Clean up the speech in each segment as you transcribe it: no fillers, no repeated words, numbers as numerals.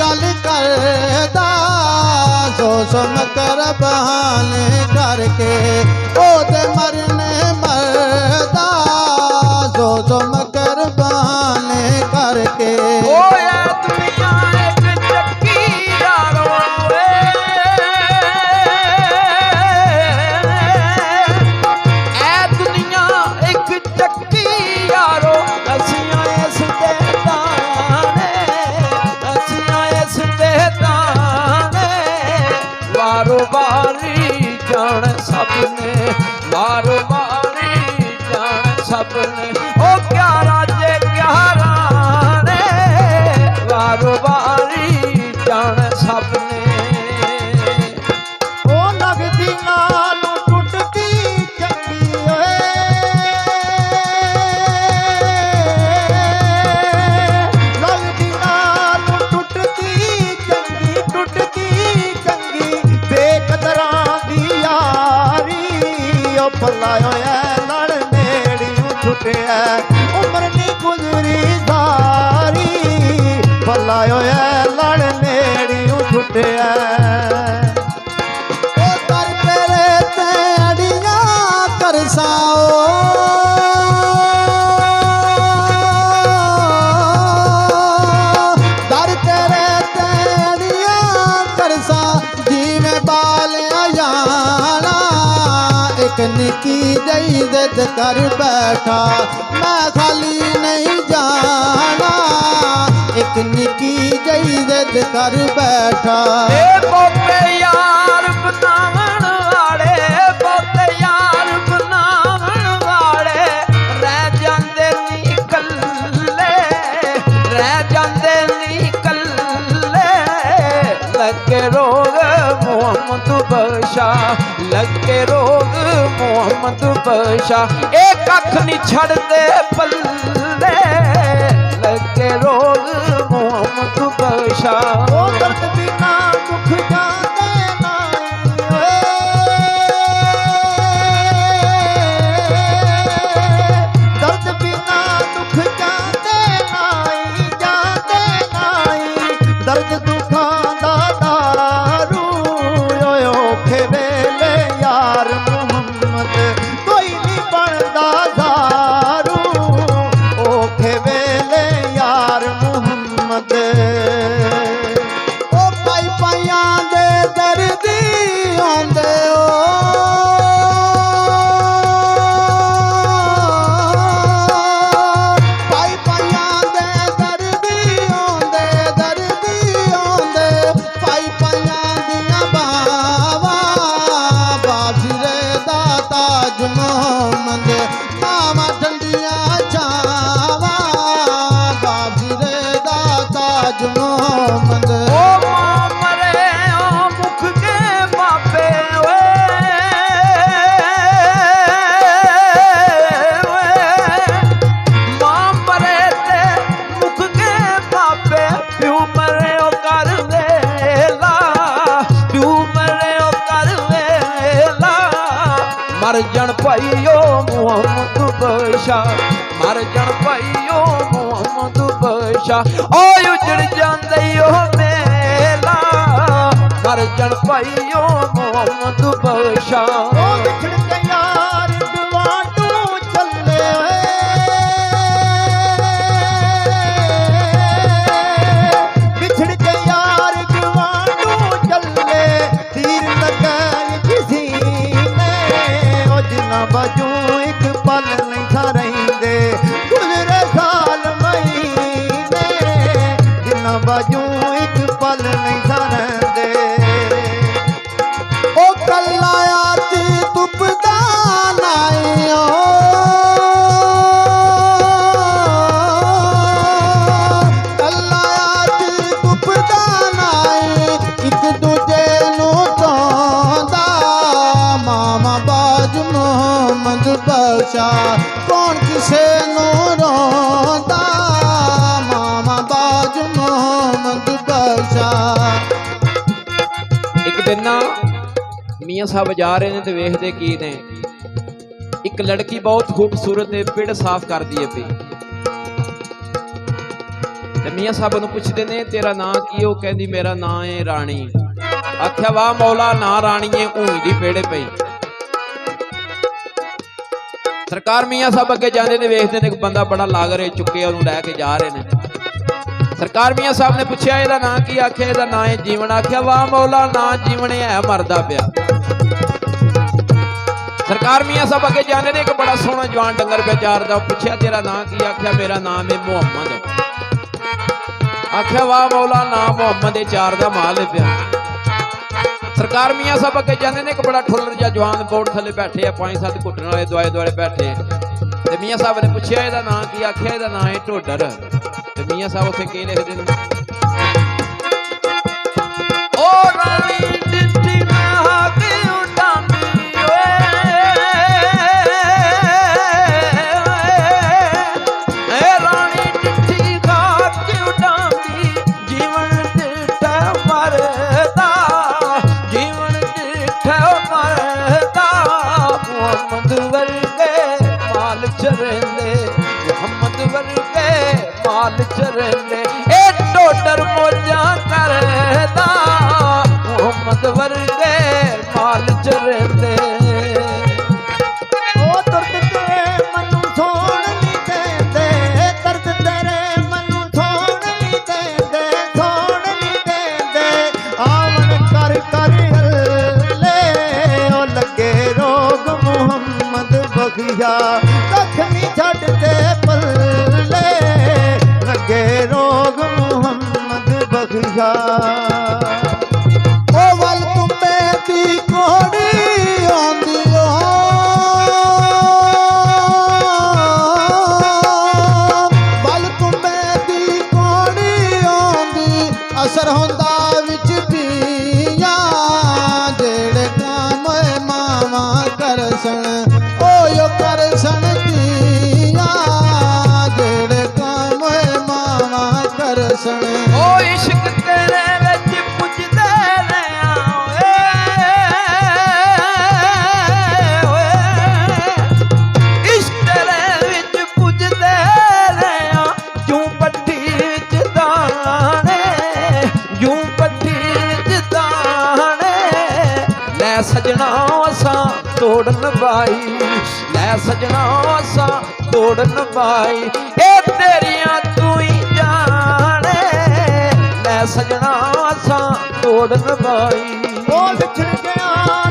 गल करदा सो मकर बहाने करके ओदे मरने मरदा सो मकर बहाने करके मारो मारी जान सबने ओ क्या राजे क्या राने मारो मारी जान सबने ओ लगदी नालों टुटदी चंगी ओए लगदी नालों टुटदी चंगी बेकदरां दी यारी ओ भलायो लड़ नेड़ियों छुटिया उम्र नी गुजरी सारी भलायो लड़ नेड़ियों छुटिया ओ कर तेरे ते अड़ियां करसाओ दर तेरे ते अड़ियां करसा जिवें बालिया जाना एक निकी जई जिद कर बैठा मैं खाली नहीं जाना एक निकी जई जिद कर बैठा बहुते यार बनावन वाले बहुते यार बनावन वाले रह जांदे नी कल्ले रह जांदे नी कल्ले लगे रोग मोहम्मद बशा लगे रोग मोहम्मद बशा एक अख नहीं छड़दे पल्ले लगे रोग मोहम्मद बशा ओ दर्द बिना दुख जाते नाई दर्द बिना दुख जाते नाई दर्द दुखां दा दारू औखे वेले यार मुहम्मद कोई नहीं बनदा दारू औखे वेले यार मुहम्मद ओ पाई पाइयां दे दर्दी आंदे ओ पाई पाइयां दे दर्दी आंदे पाई पाइयां दियां बावा बाबीरे दा ताज मोहम्मद मावा ठंडियां छावा बाबीरे दा ताज मोहम्मद ओ मां मरे ओ मुख के मापे मां मरे ते मुख के मापे प्यू मरे ओ कर वेला प्यू मरे ओ कर वेला मर जन भाईओ मोहम्मद बशा मर जन भाईओ मोहम्मद बशा ओ उजड़ जांदे ओ मेला मर जन भाईओ मोहम्मद बशा ओ बिछड़ के यार गवांडू चले बिछड़ के यार गवांडू चले तीर लगा किसी ने ओ जिना बाजू एक पल नहीं था रहिंदे गुजरे साल महीने जिना बाजू एक पल नहीं था रहिंदे ओ कल्ला आती तुपदा नाई ओ कल्ला आती तुपदा नाई एक दूजे नू चांदा मामा बाज मोहम्मद बशा कौन किसे नू रोंदा मामा बाज मोहम्मद बशा एक दिन ना मियाँ साहब जा रहे ने तो वेखते की ने एक लड़की बहुत खूबसूरत है पिंड साफ कर दी है पी ਤੇ ਮੀਆਂ ਸਾਹਿਬ ਨੂੰ ਪੁੱਛਦੇ ਨੇ ਤੇਰਾ ਨਾਂ ਕੀ? ਉਹ ਕਹਿੰਦੀ ਮੇਰਾ ਨਾਂ ਹੈ ਰਾਣੀ। ਆਖਿਆ ਵਾਹ ਮੌਲਾ, ਨਾ ਰਾਣੀਏ ਊਈ ਦੀ ਪੇੜੇ ਪਈ। ਸਰਕਾਰ ਮੀਆਂ ਸਾਹਿਬ ਅੱਗੇ ਜਾਂਦੇ ਨੇ, ਵੇਖਦੇ ਨੇ ਇੱਕ ਬੰਦਾ ਬੜਾ ਲਾਗਰ ਚੁੱਕਿਆ, ਉਹਨੂੰ ਲੈ ਕੇ ਜਾ ਰਹੇ ਨੇ। ਸਰਕਾਰ ਮੀਆਂ ਸਾਹਿਬ ਨੇ ਪੁੱਛਿਆ ਇਹਦਾ ਨਾਂ ਕੀ? ਆਖਿਆ ਇਹਦਾ ਨਾਂ ਹੈ ਜੀਵਨ। ਆਖਿਆ ਵਾਹ ਮੌਲਾ, ਨਾਂ ਜੀਵਨ ਹੈ, ਮਰਦਾ ਪਿਆ। ਸਰਕਾਰ ਮੀਆਂ ਸਾਹਿਬ ਅੱਗੇ ਜਾਂਦੇ ਨੇ, ਇੱਕ ਬੜਾ ਸੋਹਣਾ ਜਵਾਨ ਡੰਗਰ ਪਿਆ ਚਾਰਦਾ। ਪੁੱਛਿਆ ਤੇਰਾ ਨਾਂ ਕੀ? ਆਖਿਆ ਮੇਰਾ ਨਾਮ ਹੈ ਮੁਹੰਮਦ। ਆਖਿਆ ਵਾਹ ਮੌਲਾ, ਨਾਂ ਮੁਹੰਮਦ ਦੇ ਚਾਰ ਦਾ ਮਾਲ ਪਿਆ। ਸਰਕਾਰ ਮੀਆਂ ਸਾਹਿਬ ਅੱਗੇ ਜਾਂਦੇ ਨੇ, ਇੱਕ ਬੜਾ ਠੁੱਲਰ ਜਿਹਾ ਜਵਾਨ ਬੋਰਡ ਥੱਲੇ ਬੈਠੇ ਆ, 5-7 ਘੁੱਟਣ ਵਾਲੇ ਦੁਆਲੇ ਦੁਆਲੇ ਬੈਠੇ। ਤੇ ਮੀਆਂ ਸਾਹਿਬ ਨੇ ਪੁੱਛਿਆ ਇਹਦਾ ਨਾਂ ਕੀ? ਆਖਿਆ ਇਹਦਾ ਨਾਂ ਹੈ ਢੋਡਰ। ਤੇ ਮੀਆਂ ਸਾਹਿਬ ਉੱਥੇ ਕੀ ਲਿਖਦੇ ਨੇ? ਓ ਰਾਣੀ ਦਿੱਤੀ ਨਾ ਕੇ ਉਡਾਂਦੀ ਚਰਨੇ ਇਹ ਢੋਡਰ ਮੋਜਾਂ ਕਰਦਾ, ਮੁਹੰਮਦ ਵਰਗੇ ਮਾਲ ਚਰਨੇ। ਉਹ ਦਰਦ ਤੇਰੇ ਮੈਨੂੰ ਸੋਣ ਨਹੀਂ ਦਿੰਦੇ, ਦਰਦ ਤੇਰੇ ਮੈਨੂੰ ਸੋਣ ਨਹੀਂ ਦਿੰਦੇ, ਸੋਣ ਨਹੀਂ ਦਿੰਦੇ। ਆਵਣ ਕਰ ਕਰ ਹੱਲੇ, ਉਹ ਲੱਗੇ ਰੋਗ ਮੁਹੰਮਦ ਬਖਸ਼ਾ, ਕੱਖ ਨਹੀਂ ਛੱਡਦੇ ਪੱਲੇ, ਲੱਗੇ ਰੋਗ ਮੁਹੰਮਦ ਬਖਸ਼ਾ। ਉਹ ਵੱਲ ਤੁੰਬੇ ਦੀ ਕੋੜੀ ਆਉਂਦੀ ਓ, ਵੱਲ ਤੁੰਬੇ ਦੀ ਕੋੜੀ ਆਉਂਦੀ, ਅਸਰ ਹੁੰਦਾ ਵਿੱਚ ਪੀਆਂ, ਜਿਹੜੇ ਕੰਮ ਮਾਵਾਂ ਕਰਸਣ ਓਯੋ ਕਰਸਣ ਧੀਆਂ, ਜਿਹੜੇ ਕੰਮ ਮਾਵਾਂ ਕਰਸਣ। ਓ ਇਸ਼ਕ ਤੇਰੇ ਵਿੱਚ ਪੁੱਜਦੇ ਰਿਹਾ ਓਏ, ਇਸ਼ਕ ਤੇਰੇ ਵਿੱਚ ਪੁੱਜਦੇ ਰਿਹਾ, ਜੂੰ ਪੱਠੀ ਵਿੱਚ ਦਾਣੇ, ਜੂੰ ਪੱਠੀ ਵਿੱਚ ਦਾਣੇ। ਲੈ ਸਜਣਾ ਅਸਾਂ ਤੋੜਨ ਬਾਈ, ਲੈ ਸਜਣਾ ਅਸਾਂ ਤੋੜਨ ਬਾਈ, ਇਹ ਤੇਰੀਆਂ ਤੂੰ ਹੀ ਜਾਣੇ, ਲੈ ਸਜਣਾ ਅਸਾਂ ਤੋੜਨ ਬਾਈ। ਉਹ ਵਿਛੜ ਗਿਆ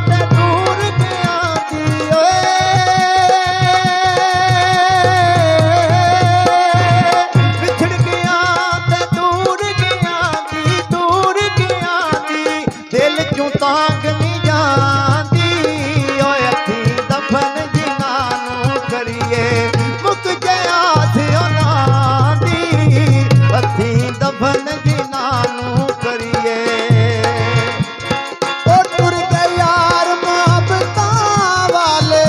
ਤੇ ਦੂਰ ਗਿਆ ਦੀ ਓਏ, ਵਿਛੜ ਗਿਆ ਤੇ ਦੂਰ ਗਿਆ ਦੀ, ਦੂਰ ਗਿਆ ਦੀ, ਦਿਲ ਚੋਂ ਤਾਂਗ ਨਹੀਂ ਜਾਂਦੀ। ਓਏ ਅੱਖੀ ਦਫਨ ਜਿਨ੍ਹਾਂ ਨੂੰ ਕਰੀਏ, ਮੁੱਕ ਗਿਆ ਸੀ ਉਹਨਾਂ ਦੀ, ਅੱਖੀ ਦਫਨ ਜਿਨ੍ਹਾਂ ਨੂੰ ਕਰੀਏ। ਉਹ ਟੁਰ ਗਏ ਯਾਰ ਮੁਹੱਬਤਾਂ ਵਾਲੇ,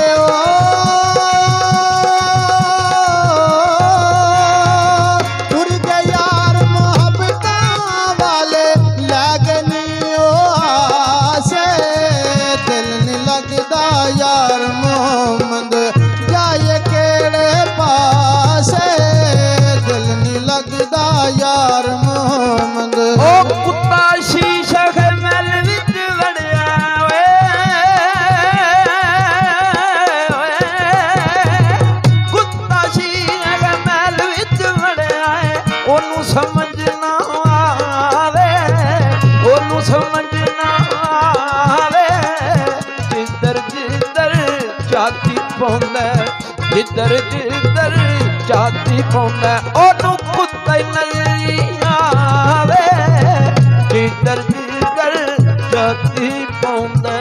ਟੁਰ ਗਏ ਯਾਰ ਮੁਹੱਬਤਾਂ ਵਾਲੇ, ਲੈ ਗਏ ਨੀ ਉਹ ਆਸੇ, ਦਿਲ ਨੀ ਲੱਗਦਾ ਯਾਰ ਮੁਹੰਮਦ ਜਾਏ ਕਿਹੜੇ ਪਾਸੇ, ਦਿਲ ਨੀ ਲੱਗਦਾ ਯਾਰ ਮੁਹੰਮਦ। ਉਹ ਕੁੱਤਾ ਸ਼ੀਸ਼ਾ ਮਹਿਲ ਵਿੱਚ ਵੜਿਆ ਓਏ, ਕੁੱਤਾ ਸ਼ੀਸ਼ਾ ਮਹਿਲ ਵਿੱਚ ਵੜਿਆ ਏ, ਉਹਨੂੰ ਸਮਝ ਨਾ ਆਵੇ, ਉਹਨੂੰ ਸਮਝ ਨਾ ਆਵੇ, ਜਿੱਧਰ ਜਿੱਧਰ ਝਾਤੀ ਪਾਉਂਦਾ, ਜਿੱਧਰ ਜਿੱਧਰ ਝਾਤੀ ਪਾਉਂਦਾ, ਉਹਨੂੰ ਕੁੱਤਾ ਹੀ ਨਜ਼ਰ ਆਵੇ, ਜਿੱਧਰ ਜਿੱਧਰ ਝਾਤੀ ਪਾਉਂਦਾ।